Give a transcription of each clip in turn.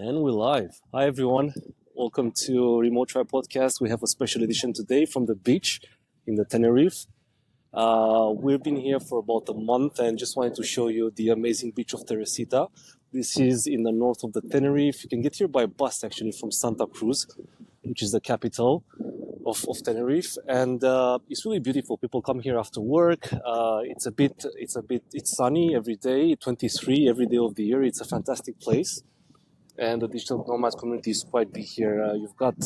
And we're live. Hi, everyone. Welcome to Remote Try Podcast. We have a special edition today from the beach in the Tenerife. We've been here for about a month and just wanted to show you the amazing beach of Teresita. This is in the north of the Tenerife. You can get here by bus actually from Santa Cruz, which is the capital of Tenerife, and it's really beautiful. People come here after work. It's sunny every day, 23 every day of the year. It's a fantastic place. And the digital nomad community is quite big here. You've got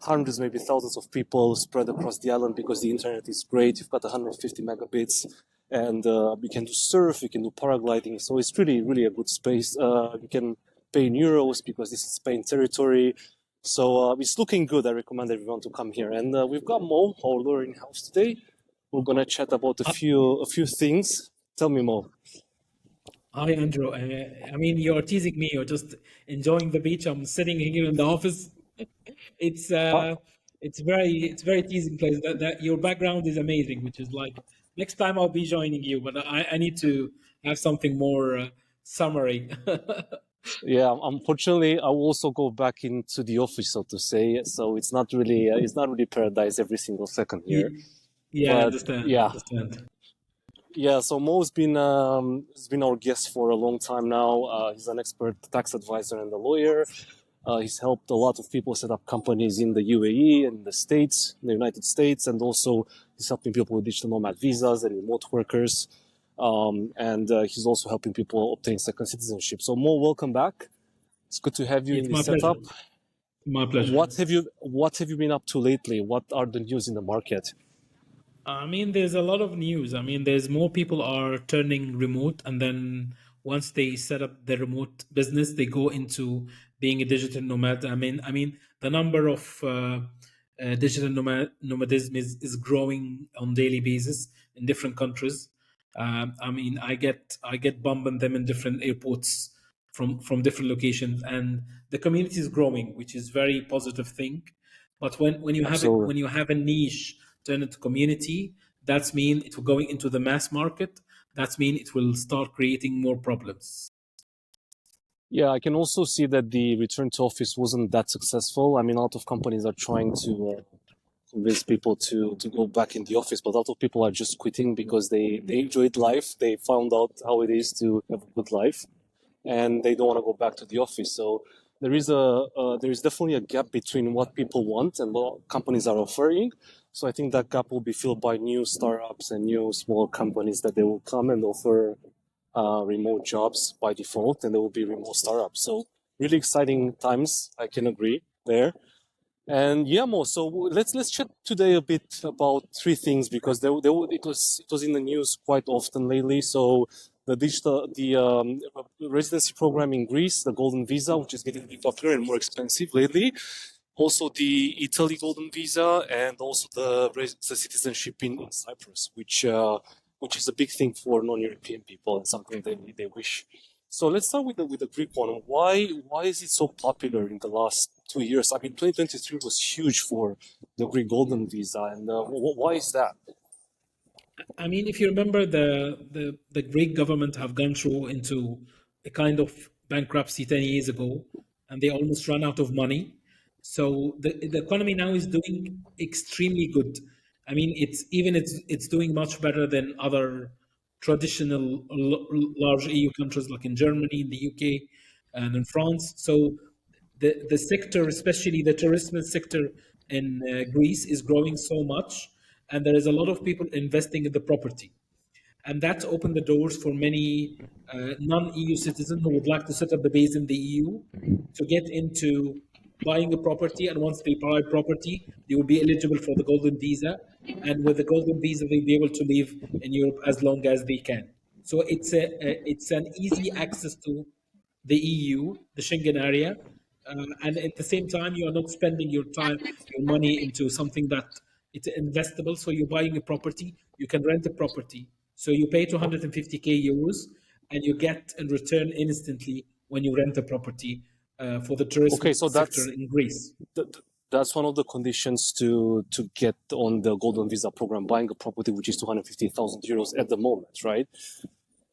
hundreds, maybe thousands of people spread across the island because the internet is great. You've got 150 megabits, and you can do surf, you can do paragliding. So it's really a good space. You can pay in euros because this is Spain territory. So it's looking good. I recommend everyone to come here. And we've got Mo, our lawyer in house today. We're gonna chat about a few things. Tell me, Mo. Hi, Andrew. You're teasing me. You're just enjoying the beach. I'm sitting here in the office. It's very teasing place. That your background is amazing, which is like next time I'll be joining you, but I need to have something more summary. Yeah, unfortunately, I will also go back into the office, so to say. So it's not really paradise every single second here. Yeah, I But understand. I yeah, understand. yeah. So Mo's been has been our guest for a long time now. He's an expert tax advisor and a lawyer. He's helped a lot of people set up companies in the UAE and the States, the United States, and also he's helping people with digital nomad visas and remote workers. And he's also helping people obtain second citizenship. So Mo, welcome back. It's good to have you in It's my this setup. pleasure. My pleasure. What have you been up to lately? What are the news in the market? There's a lot of news. There's more people are turning remote, and then once they set up their remote business, they go into being a digital nomad. The number of digital nomadism is growing on daily basis in different countries. I get bumping them in different airports from different locations, and the community is growing, which is very positive thing. But when you have it, Absolutely. when you have a niche turn into community, that's mean it will going into the mass market. That's mean it will start creating more problems. Yeah, I can also see that the return to office wasn't that successful. I mean, a lot of companies are trying to convince people to go back in the office, but a lot of people are just quitting because they enjoyed life. They found out how it is to have a good life, and they don't want to go back to the office. So there is definitely a gap between what people want and what companies are offering. So I think that gap will be filled by new startups and new small companies that they will come and offer remote jobs by default, and there will be remote startups. So really exciting times. I can agree there. And yeah, Mo. So let's chat today a bit about three things because it was in the news quite often lately. So the residency program in Greece, the Golden Visa, which is getting popular and more expensive lately. Also the Italy Golden Visa, and also the citizenship in Cyprus, which is a big thing for non-European people and something they wish. So let's start with the Greek one. Why is it so popular in the last 2 years? I mean, 2023 was huge for the Greek Golden Visa, and why is that? If you remember, the Greek government have gone through into a kind of bankruptcy 10 years ago, and they almost ran out of money. So the economy now is doing extremely good. It's doing much better than other traditional large EU countries like in Germany, in the UK, and in France. So the sector, especially the tourism sector in Greece, is growing so much, and there is a lot of people investing in the property, and that's opened the doors for many non-EU citizens who would like to set up a base in the EU to get into buying a property. And once they buy property, they will be eligible for the golden visa, and with the golden visa, they'll be able to live in Europe as long as they can. So it's an easy access to the EU, the Schengen area, and at the same time, you are not spending your money into something that it's investable. So you're buying a property, you can rent a property. So you pay 250k euros, and you get in return instantly when you rent a property for the Okay, tourism so sector in Greece. that's one of the conditions to get on the Golden Visa program, buying a property which is 250,000 euros at the moment, right?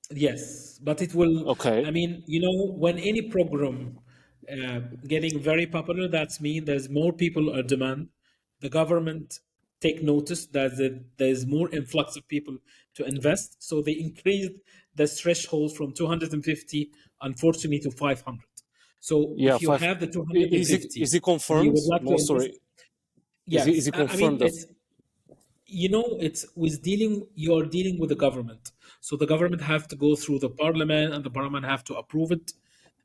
Yes, but it will. Okay. When any program getting very popular. That's mean there's more people are demand. The government take notice that there's more influx of people to invest, so they increased the threshold from 250, unfortunately, to 500. So Yeah, if you five. have the Is 250 it and you confirmed? would like to No, invest, sorry. Is yes, it I mean confirmed? it's, it's with dealing, you're dealing with the government, so the government have to go through the parliament and the parliament have to approve it.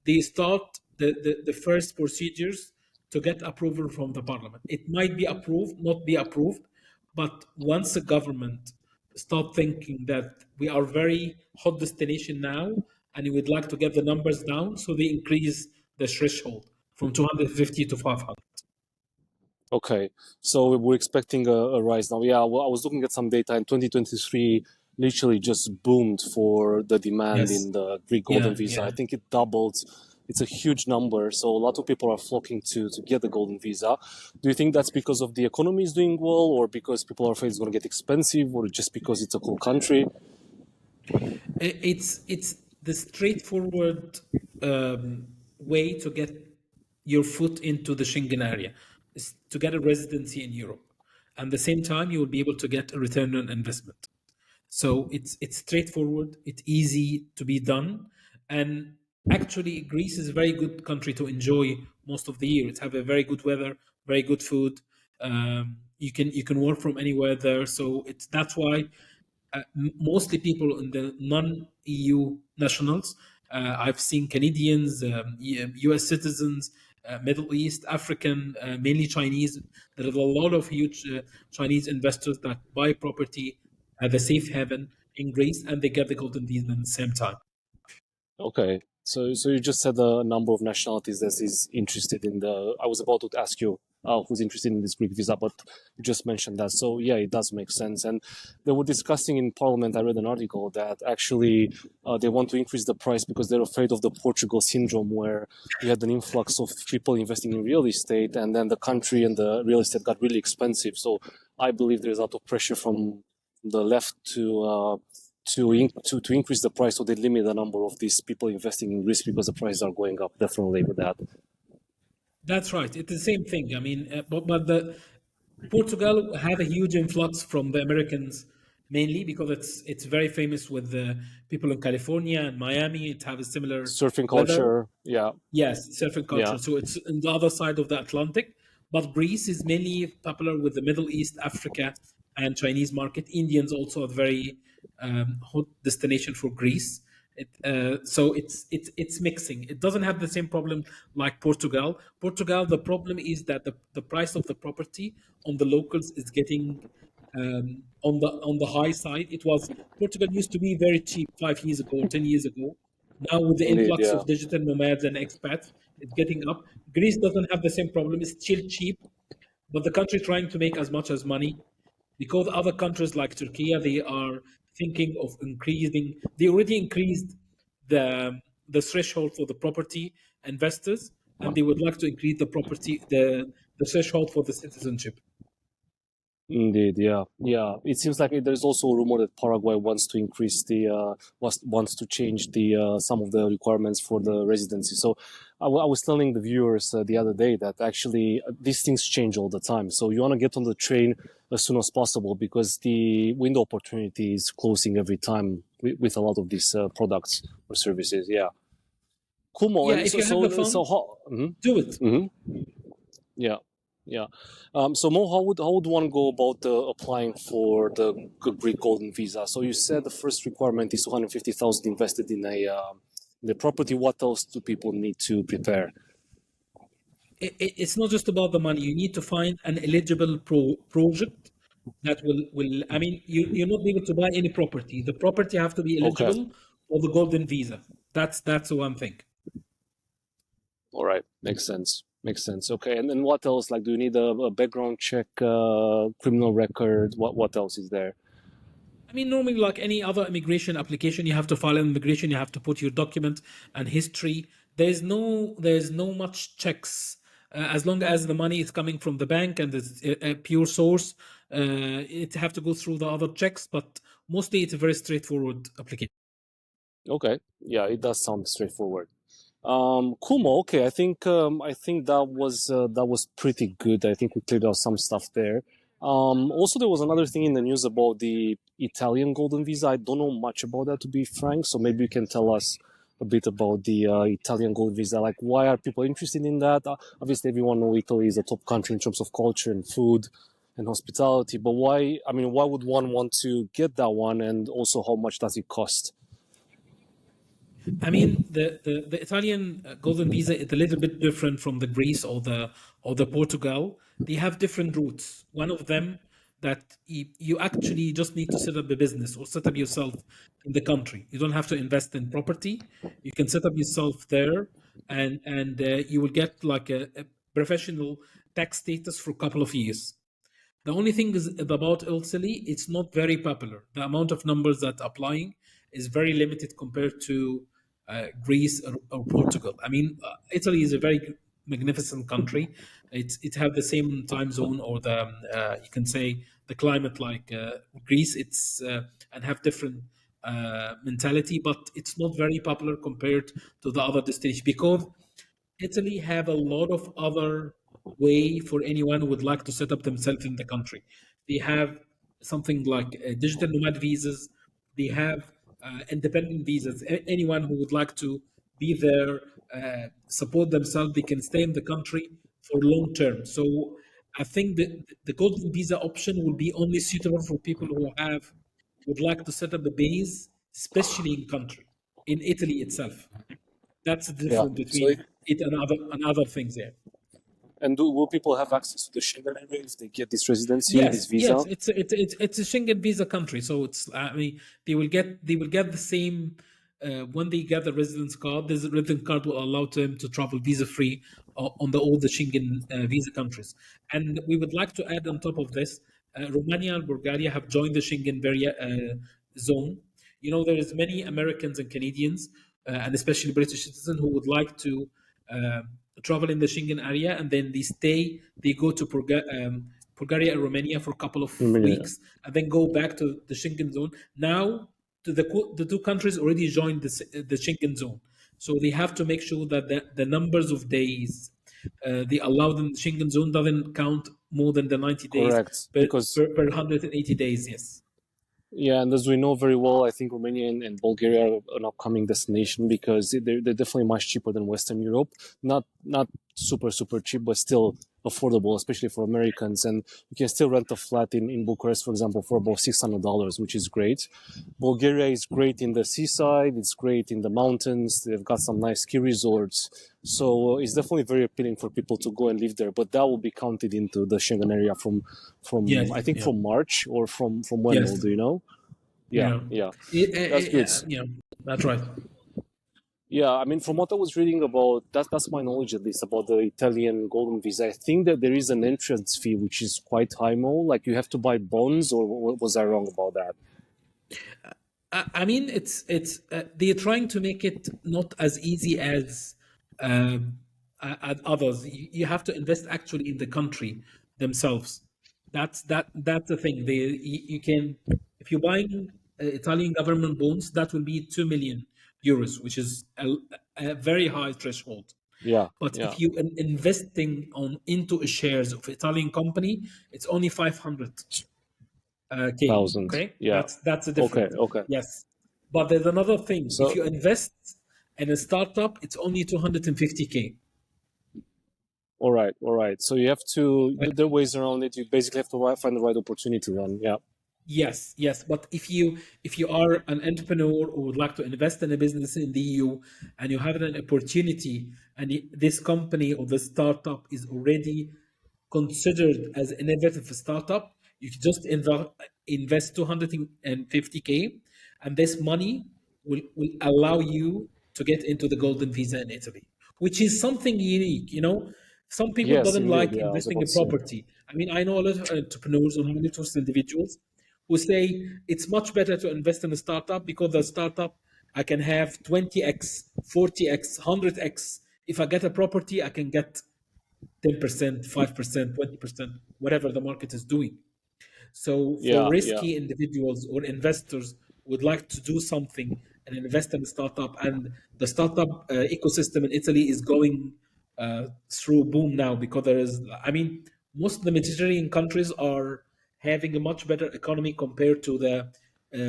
They start the first procedures to get approval from the parliament. It might be approved, not be approved, but once the government start thinking that we are very hot destination now and you would like to get the numbers down, so they increase the threshold from 250 to 500. Okay, so we're expecting a rise now. Yeah, well, I was looking at some data in 2023, literally just boomed for the demand Yes. in the Greek Golden Yeah, Visa. I yeah. think it doubled. It's a huge number, so a lot of people are flocking to get the Golden Visa. Do you think that's because of the economy is doing well, or because people are afraid it's going to get expensive, or just because it's a cool country? It's the straightforward way to get your foot into the Schengen area, is to get a residency in Europe. And at the same time, you will be able to get a return on investment. So it's straightforward, it's easy to be done, and actually Greece is a very good country to enjoy most of the year. It's have a very good weather, very good food. You can work from anywhere there, so it's that's why mostly people in the non-EU nationals. I've seen Canadians, US citizens, Middle East, African, mainly Chinese. There is a lot of huge Chinese investors that buy property at the safe haven in Greece and they get the golden visa at the same time. Okay. So you just said a number of nationalities that is interested in the. I was about to ask you who's interested in this Greek visa, but you just mentioned that. So yeah, it does make sense. And they were discussing in Parliament. I read an article that actually they want to increase the price because they're afraid of the Portugal syndrome, where you had an influx of people investing in real estate, and then the country and the real estate got really expensive. So I believe there's a lot of pressure from the left to increase the price, so they limit the number of these people investing in risk because the prices are going up. Definitely with that. That's right. It's the same thing. I mean, but the Portugal had a huge influx from the Americans, mainly because it's very famous with the people in California and Miami. It have a similar Surfing weather. culture, yeah, Yes, surfing yeah. culture. So it's on the other side of the Atlantic. But Greece is mainly popular with the Middle East, Africa, and Chinese market. Indians also a very hot destination for Greece. So it's mixing. It doesn't have the same problem like Portugal. Portugal, the problem is that the price of the property on the locals is getting on the high side. It was Portugal used to be very cheap 5 years ago or 10 years ago. Now with the Indeed, influx yeah. of digital nomads and expats, it's getting up. Greece doesn't have the same problem. It's still cheap, but the country trying to make as much as money because other countries like Turkey, they are thinking of increasing. They already increased the threshold for the property investors, and they would like to increase the threshold for the citizenship. Indeed, yeah, yeah. It seems like there's also a rumor that Paraguay wants to increase the wants to change the some of the requirements for the residency. So I was telling the viewers the other day that actually these things change all the time. So you want to get on the train as soon as possible because the window opportunity is closing every time with a lot of these products or services. Yeah, cool. Mo. Yeah, And if you have the so fund, how? do it. Yeah, yeah. So Mo, how would one go about applying for the Greek Golden Visa? So you said the first requirement is 250,000 invested in the property. What else do people need to prepare? It's not just about the money. You need to find an eligible project that will. I mean, you're not able to buy any property. The property have to be Okay, eligible for the golden visa. That's the one thing. all right, makes sense. Makes sense. Okay, and then what else? Like, do you need a background check, criminal record? What else is there? I mean, normally, like any other immigration application, you have to file an immigration. You have to put your document and history. There's no much checks as long as the money is coming from the bank and it's a pure source. It have to go through the other checks, but mostly it's a very straightforward application. Okay, yeah, it does sound straightforward. Kumo. Okay, I think that was pretty good. I think we cleared out some stuff there. Also, there was another thing in the news about the Italian golden visa. I don't know much about that, to be frank. So maybe you can tell us a bit about the Italian golden visa. Like, why are people interested in that? Obviously, everyone knows Italy is a top country in terms of culture and food and hospitality. But why? I mean, why would one want to get that one? And also, how much does it cost? I mean, the Italian golden visa is a little bit different from the Greece or the Portugal. They have different routes. One of them that you actually just need to set up a business or set up yourself in the country. You don't have to invest in property. You can set up yourself there, and you will get like a professional tax status for a couple of years. The only thing is about Italy, it's not very popular. The amount of numbers that applying is very limited compared to Greece or Portugal. I mean, Italy is a very magnificent country. It have the same time zone or the you can say the climate like Greece. It's and have different mentality, but it's not very popular compared to the other destinations because Italy have a lot of other way for anyone who would like to set up themselves in the country. They have something like digital nomad visas. They have independent visas. Anyone who would like to be there, support themselves, they can stay in the country for long term. So I think that the golden visa option will be only suitable for people who have would like to set up a base, especially in country, in Italy itself. That's the Yeah. difference So, between it and other things there. and will people have access to the Schengen area if they get this residency, this Yes, visa? yes, it's a Schengen visa country, so it's I mean they will get the same when they get the residence card. This residence card will allow them to travel visa free on the all the Schengen visa countries. And we would like to add on top of this, Romania and Bulgaria have joined the Schengen zone. You know, there is many Americans and Canadians, and especially British citizens who would like to uh, travel in the Schengen area, and then they go to Bulgaria and Romania for a couple of Romania. weeks, and then go back to the Schengen zone. Now, the two countries already joined the Schengen zone, so they have to make sure that the numbers of days they allow them the Schengen zone doesn't count more than the 90 days Correct. Because per 180 days. Yes. yeah, and as we know very well, I think Romania and Bulgaria are an upcoming destination because they're definitely much cheaper than Western Europe. Not super cheap, but still affordable, especially for Americans. And you can still rent a flat in Bucharest, for example, for about $600, which is great. Bulgaria is great in the seaside. It's great in the mountains. They've got some nice ski resorts. So it's definitely very appealing for people to go and live there. But that will be counted into the Schengen area from Yeah. I think Yeah. from March or from when? Yes. Do you know? Yeah, Yeah. yeah, that's good. Yeah. That's right. Yeah, I mean, from what I was reading about, that's my knowledge at least about the Italian golden visa. I think that there is an entrance fee which is quite high, Mo. Like you have to buy bonds, or was I wrong about that? I mean, it's they're trying to make it not as easy as others. You have to invest actually in the country themselves. That's the thing. You can if you're buying Italian government bonds, that will be 2 million euros, which is a very high threshold. Yeah, But yeah, if you investing on into a shares of Italian company, it's only 500 K. thousand. Okay, Yeah. that's the Okay, difference. okay. Yes, but there's another thing. If So you invest in a startup, it's only 250 K. all right. So you have to. There are ways around it. You basically have to find the right opportunity. Then, yeah, Yes, yes. But if you are an entrepreneur or would like to invest in a business in the EU and you have an opportunity and this company or the startup is already considered as an innovative startup, you can just invest 250K and this money will allow you to get into the golden visa in Italy, which is something unique, you know. Some people yes, doesn't indeed. like Yeah, I was investing about in to say. property. I mean, I know a lot of entrepreneurs or individuals who say it's much better to invest in a startup because the startup I can have 20x, 40x, 100x. If I get a property, I can get 10%, 5%, 20%, whatever the market is doing. So for Yeah, yeah, risky individuals or investors who would like to do something and invest in a startup. And the startup ecosystem in Italy is going through boom now, because there is, I mean, most of the Mediterranean countries are having a much better economy compared to the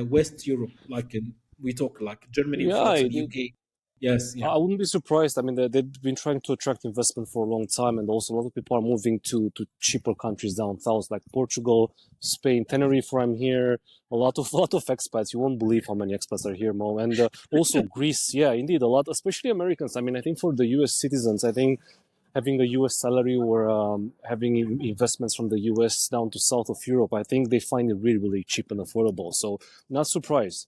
West Europe, like we talk like Germany, Yeah, France, and UK. Yes, yeah, I wouldn't be surprised. I mean, they've been trying to attract investment for a long time, and also a lot of people are moving to cheaper countries down south, like Portugal, Spain, Tenerife, where I'm here. A lot of lot of expats. You won't believe how many expats are here, Mo. And also Greece. Yeah, indeed, a lot, especially Americans. I mean, I think for the U.S. citizens, I think having a U.S. salary or having investments from the U.S. down to south of Europe, I think they find it really, really cheap and affordable. So not surprised.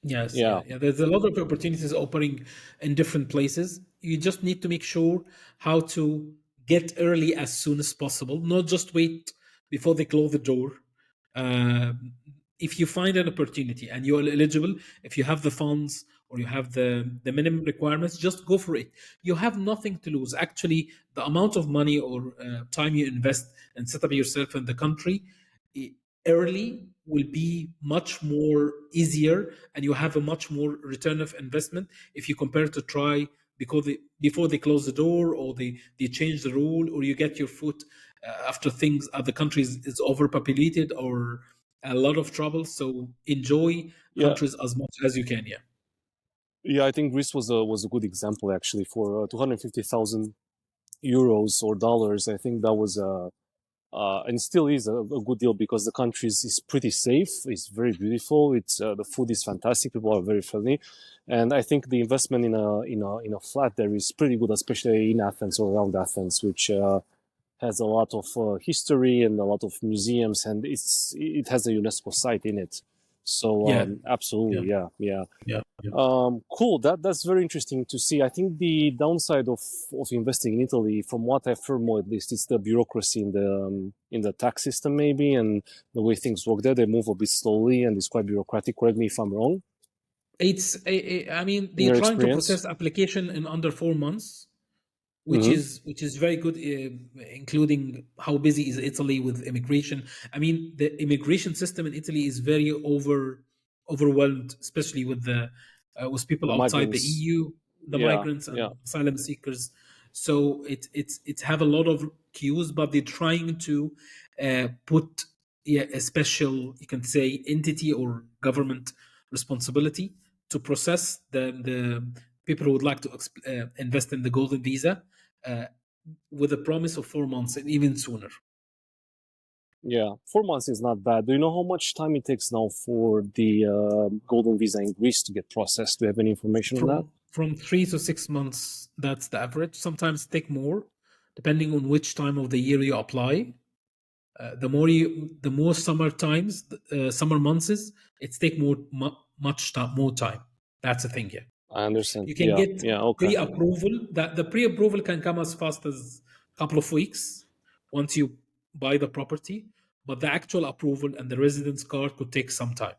yes, Yeah, yeah. There's a lot of opportunities opening in different places. You just need to make sure how to get early as soon as possible, not just wait before they close the door. Um, if you find an opportunity and you're eligible, if you have the funds or you have the minimum requirements, just go for it. You have nothing to lose. Actually, the amount of money or time you invest and set up yourself in the country i- early will be much more easier, and you have a much more return of investment if you compare to try because before they close the door, or they change the rule, or you get your foot after things other countries is overpopulated or a lot of trouble. So enjoy yeah. countries as much as you can. Yeah, Yeah, I think Greece was a good example actually for 250,000 euros or dollars. I think that was and still is a good deal because the country is pretty safe. It's very beautiful. It's the food is fantastic. People are very friendly, and I think the investment in a flat there is pretty good, especially in Athens or around Athens, which has a lot of history and a lot of museums, and it has a UNESCO site in it. So yeah, yeah, absolutely, yeah, yeah. yeah, yeah. Cool. That's very interesting to see. I think the downside of investing in Italy, from what I've heard more at least, is the bureaucracy in the tax system maybe, and the way things work there. They move a bit slowly, and it's quite bureaucratic. Correct me if I'm wrong. I mean, In they're your trying to experience. process application in under 4 months, Mm-hmm. which is very good, including how busy is Italy with immigration. I mean, the immigration system in Italy is very overwhelmed, especially with people The outside the migrants. EU, the Yeah, migrants yeah, and asylum seekers. So it's have a lot of queues, but they're trying to put, yeah, a special, you can say, entity or government responsibility to process the people who would like to invest in the golden visa, uh, with a promise of 4 months and even sooner. yeah. 4 months is not bad. Do you know how much time it takes now for the golden visa in Greece to get processed? Do you have any information on that? From 3 to 6 months, that's the average. Sometimes take more, depending on which time of the year you apply. The more summer months is, it's take much time, more time. That's the thing here. I understand. You can Yeah, get yeah. Okay. pre-approval. That the pre-approval can come as fast as a couple of weeks once you buy the property, but the actual approval and the residence card could take some time.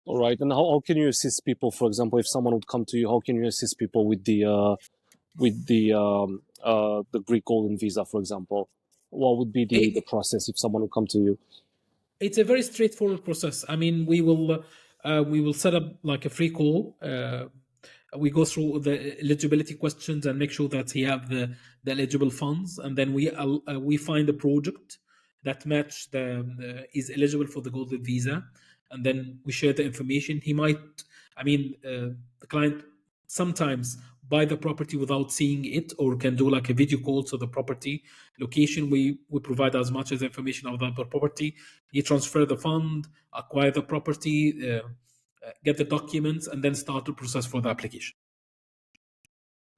All right. And how can you assist people? For example, if someone would come to you, how can you assist people with the Greek golden visa, for example? What would be the It, process if someone would come to you? it's a very straightforward process. I mean, we will set up like a free call. We go through the eligibility questions and make sure that he have the eligible funds, and then we find a project that match is eligible for the golden visa, and then we share the information. He might, I mean, the client sometimes buy the property without seeing it, or can do like a video call to the property location. We provide as much as information of the property. You transfer the fund, acquire the property, get the documents, and then start the process for the application.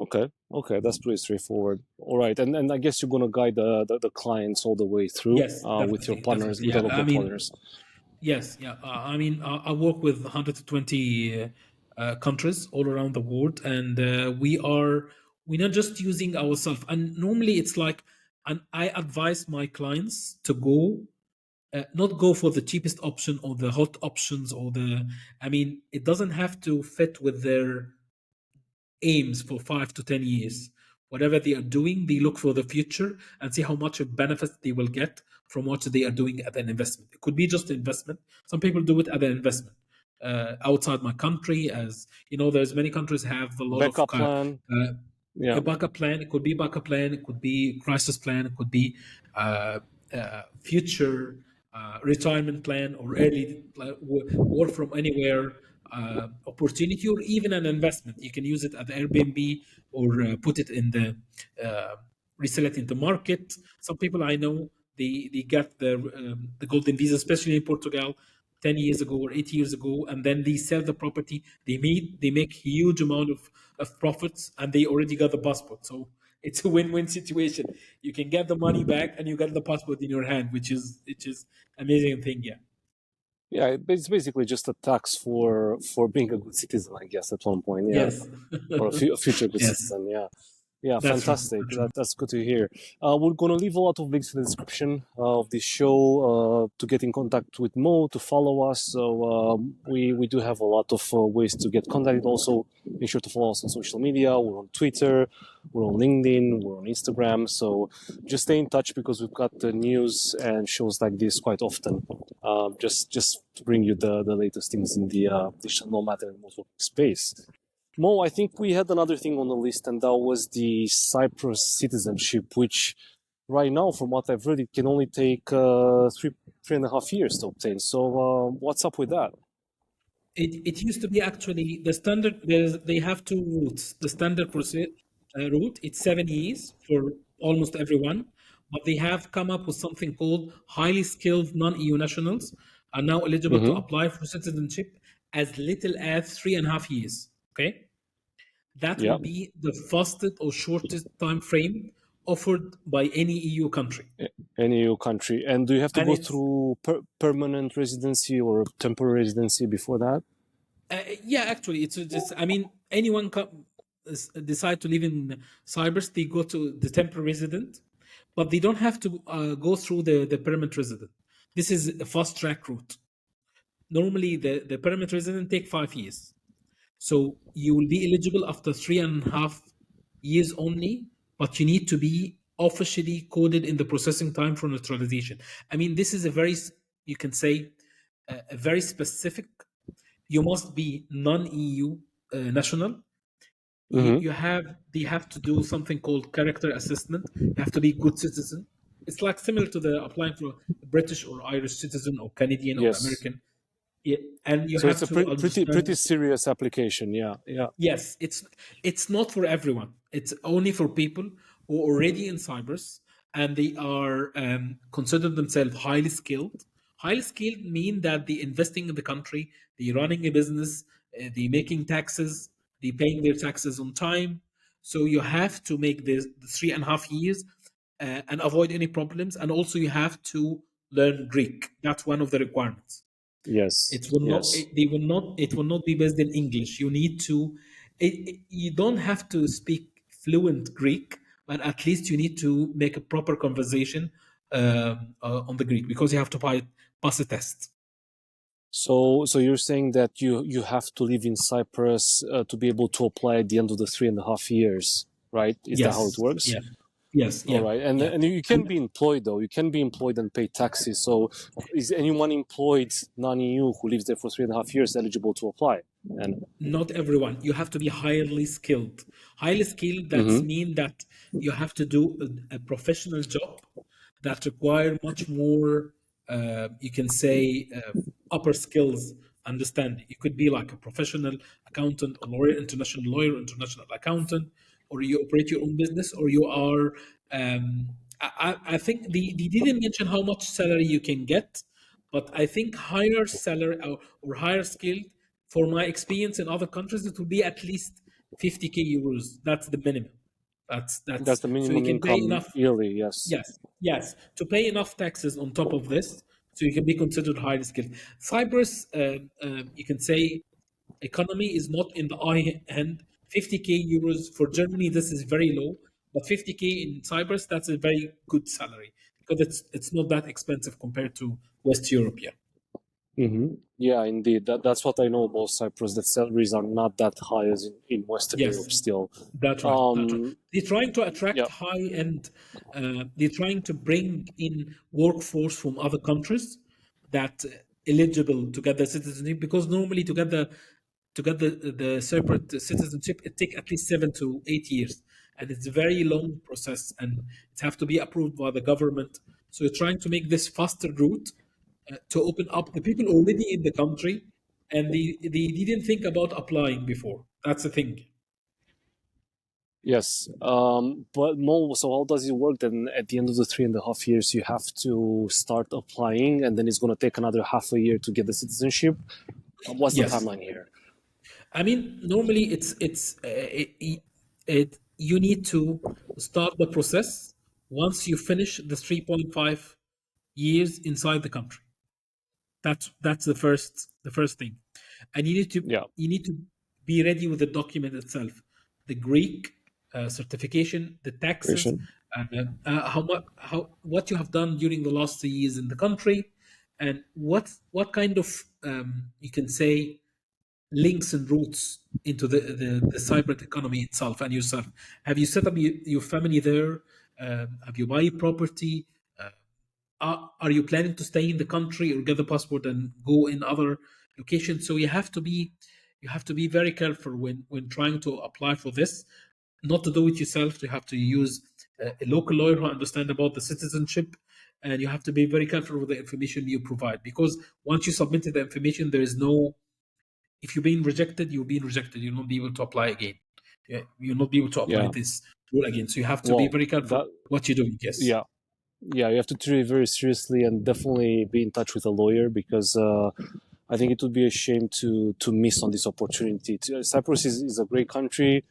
Okay. Okay. That's pretty straightforward. All right. And I guess you're gonna guide the clients all the way through Yes, with your definitely, partners, definitely. with the Yeah, I local mean, partners. yes, yeah. I mean, I work with 120 countries all around the world, and we're not just using ourselves. And normally, it's like, and I advise my clients to not go for the cheapest option or the hot options or the. I mean, it doesn't have to fit with their aims for 5 to 10 years. Whatever they are doing, they look for the future and see how much of benefits they will get from what they are doing at an investment. It could be just investment. Some people do it at an investment. outside my country. As you know, there's many countries have a lot of Backup plan. Yeah. a backup plan. It could be backup plan. It could be crisis plan. It could be future retirement plan or early work from anywhere opportunity, or even an investment. You can use it at Airbnb or put it in the resell it in the market. Some people I know, they got the golden visa, especially in Portugal, 10 years ago or 8 years ago, and then they sell the property. They make huge amount of profits, and they already got the passport. So it's a win-win situation. You can get the money back, and you get the passport in your hand, which is amazing thing. Yeah. Yeah, it's basically just a tax for being a good citizen, I guess, at one point. Yeah, Yes. or a future good Yes. citizen. Yeah. Yeah, That's right. fantastic. That's right. That's good to hear. We're going to leave a lot of links in the description of this show to get in contact with Mo, to follow us. So we do have a lot of ways to get contacted. Also, make sure to follow us on social media. We're on Twitter, we're on LinkedIn, we're on Instagram. So just stay in touch, because we've got the news and shows like this quite often. Just to bring you the latest things in the digital nomad and remote working space. Mo, I think we had another thing on the list, and that was the Cyprus citizenship, which right now, from what I've read, it can only take 3.5 years to obtain. So what's up with that? It used to be actually the standard. They have two routes. The standard route, it's 7 years for almost everyone, but they have come up with something called highly skilled non-EU nationals are now eligible to Mm-hmm. apply for citizenship as little as 3.5 years. Okay, that Yeah, will be the fastest or shortest time frame offered by any EU country, any EU country. And do you have to and go it's through permanent residency or temporary residency before that? yeah, actually, it's just. I mean, anyone decide to live in Cyprus, they go to the temporary resident, but they don't have to go through the permanent resident. This is a fast track route. Normally, the permanent resident take 5 years, so you will be eligible after 3.5 years only, but you need to be officially coded in the processing time for naturalization. I mean, this is a very, you can say, a very specific. You must be non-EU national. Mm-hmm. They have to do something called character assessment. You have to be good citizen. It's like similar to the applying for a British or Irish citizen or Canadian or Yes. American. Yeah, and you So it's have a to pretty understand. serious application. Yeah, yeah. Yes, it's not for everyone. It's only for people who are already in Cyprus, and they are consider themselves highly skilled. Highly skilled mean that they investing in the country, they running a business, they making taxes, they paying their taxes on time. So you have to make the 3.5 years and avoid any problems. And also you have to learn Greek. That's one of the requirements. Yes, It will not. yes. They will not. It will not be based in English. You need to. You don't have to speak fluent Greek, but at least you need to make a proper conversation on the Greek, because you have to pass a test. So you're saying that you have to live in Cyprus to be able to apply at the end of the 3.5 years, right? Is that how it Yes. works? Yeah. Yes. All Yeah. right, and Yeah. and you can And be employed though. You can be employed and pay taxes. So is anyone employed non-EU who lives there for 3.5 years eligible to apply? And not everyone. You have to be highly skilled. Highly skilled. That's mm-hmm. mean that you have to do a professional job that require much more. You can say upper skills understanding. You could be like a professional accountant, or lawyer, international accountant, or you operate your own business, or you are. I think they didn't mention how much salary you can get, but I think higher salary or higher skilled, for my experience in other countries, it will be at least 50k euros. That's the minimum. That's That's the so you minimum can pay income enough. yearly. Yes. Yes, yes, to pay enough taxes on top of this, so you can be considered highly skilled. Cyprus, you can say, economy is not in the high end. 50k euros for Germany, this is very low, but 50k in Cyprus, that's a very good salary, because it's not that expensive compared to West Europe. Yeah. Mm-hmm. Yeah, indeed. That's what I know about Cyprus. That salaries are not that high as in Western Europe Yes. still. That's right. That's right. They're trying to attract Yeah. high end. They're trying to bring in workforce from other countries that eligible to get the citizenship, because normally to get the separate citizenship, it takes at least 7 to 8 years, and it's a very long process, and it have to be approved by the government. So you're trying to make this faster route to open up the people already in the country, and they didn't think about applying before. That's the thing. Yes. But Mo, so how does it work then? At the end of the 3.5 years, you have to start applying, and then it's going to take another half a year to get the citizenship. What's the Yes. timeline here? I mean, normally you need to start the process once you finish the 3.5 years inside the country. That's the first thing, and you Yeah. need to be ready with the document itself, the Greek certification, the taxes, Question. and what you have done during the last 3 years in the country, and what kind of you can say links and roots into the cyber economy itself and yourself. Have you set up your family there? Have you buy property? Are you planning to stay in the country or get the passport and go in other locations? So you have to be very careful when trying to apply for this. Not to do it yourself. You have to use a local lawyer who understand about the citizenship, and you have to be very careful with the information you provide, because once you submitted the information, there is no. If you're being rejected, you're being rejected. You'll not be able to apply again. You'll not be able to apply Yeah. this rule again. So you have to be Well, very careful that what you're doing. Yes. yeah, you have to treat it very seriously and definitely be in touch with a lawyer, because I think it would be a shame to miss on this opportunity. Cyprus is a great country,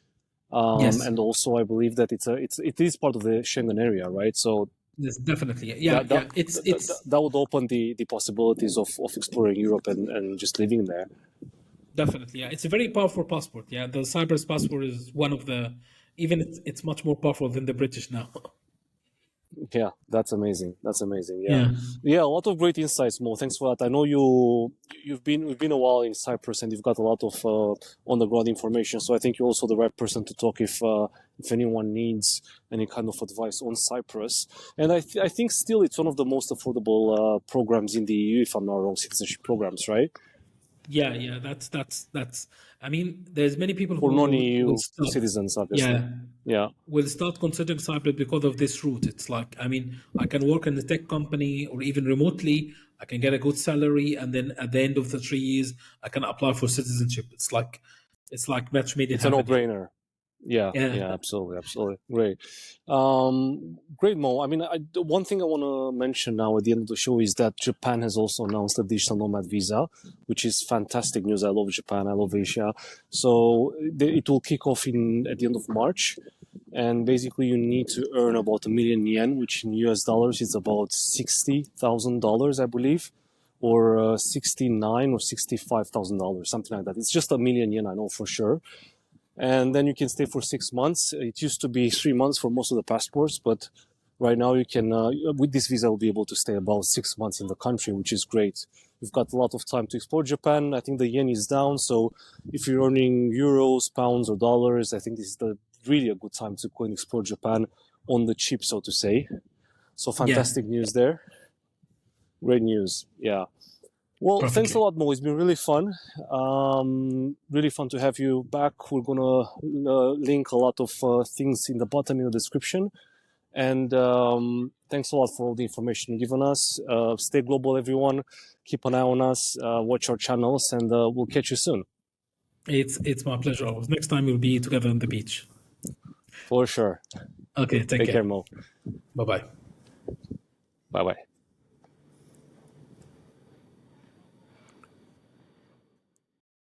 Yes. and also I believe that it is part of the Schengen area, right? So Yes, definitely. Yeah. that It's that would open the possibilities of exploring Europe and just living there. definitely. Yeah. It's a very powerful passport. Yeah. The Cyprus passport is one of the. Even it's much more powerful than the British now. Yeah, that's amazing. That's amazing. Yeah, Yeah. yeah, a lot of great insights, Mo. Thanks for that. I know we've been a while in Cyprus, and you've got a lot of on the ground information. So I think you're also the right person to talk if anyone needs any kind of advice on Cyprus. And I think still it's one of the most affordable programs in the EU, if I'm not wrong, citizenship programs, right? Yeah. That's. I mean, there's many people For who will non-EU start. citizens, obviously. Yeah. Yeah. Will start considering Cyprus because of this route. It's like, I mean, I can work in the tech company or even remotely. I can get a good salary, and then at the end of the 3 years, I can apply for citizenship. It's like match made in It's a heaven. no-brainer. Yeah, Yeah. absolutely. Great. Great, Mo. I mean, one thing I want to mention now at the end of the show is that Japan has also announced the digital nomad visa, which is fantastic news. I love Japan. I love Asia. So it will kick off at the end of March. And basically, you need to earn about 1 million yen, which in US dollars is about $60,000, I believe, or 69 or $65,000, something like that. It's just 1 million yen, I know for sure. And then you can stay for 6 months. It used to be 3 months for most of the passports, but right now you can, with this visa, will be able to stay about 6 months in the country, which is great. You've got a lot of time to explore Japan. I think the yen is down, so if you're earning euros, pounds, or dollars, I think this is really a good time to go and explore Japan on the cheap, so to say. So fantastic news there. Great news. Yeah. Well, Perfectly. thanks a lot, Mo. It's been really fun. Really fun to have you back. We're gonna link a lot of things in the bottom in the description. And thanks a lot for all the information you've given us. Stay global, everyone. Keep an eye on us. Watch our channels, and we'll catch you soon. It's my pleasure. Always. Next time we'll be together on the beach. For sure. Okay. Take Take care, care. Mo. Bye bye. Bye bye.